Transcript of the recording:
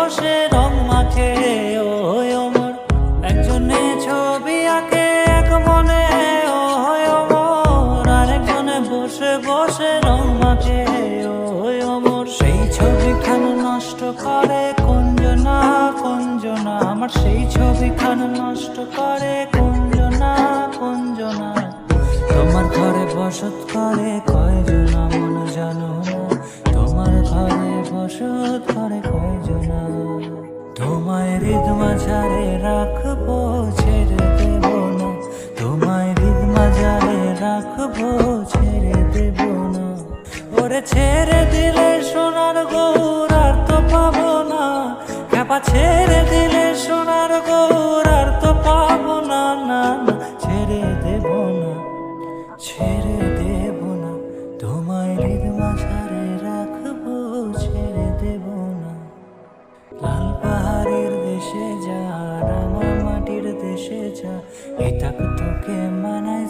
বসে রং মাখে ওই অমর, একজনে ছবি আঁকে এক মনে ওই অমর, আরেকজনে বসে বসে রং মাখে ওই অমর। সেই ছবিখান নষ্ট করে কুঞ্জনা কুঞ্জনা, আমার সেই ছবিখান নষ্ট করে কুঞ্জনা কুঞ্জনা। তোমার ঘরে বসত করে কয়জনা মন জানো না, তোমার ঘরে বসত করে কয়জনা। তোমায় হৃদ মাঝারে রাখবো ছেড়ে দেব না, তোমায় হৃদ মাঝারে রাখবো ছেড়ে দেব না। ওরে ছেড়ে দিলে সোনার গৌর আর তো পাবো না, খ্যাপা ছেড়ে দিলে সোনার গৌর আর তো পাবো না, না না ছেড়ে দেব না, ছেড়ে দেব না। তোমায় হৃদ মাঝারে রাখবো ছেড়ে দেব না। লাল পাহাড়ের দেশে যা, রাঙা মাটির দেশে যা, এটা তোকে মানায়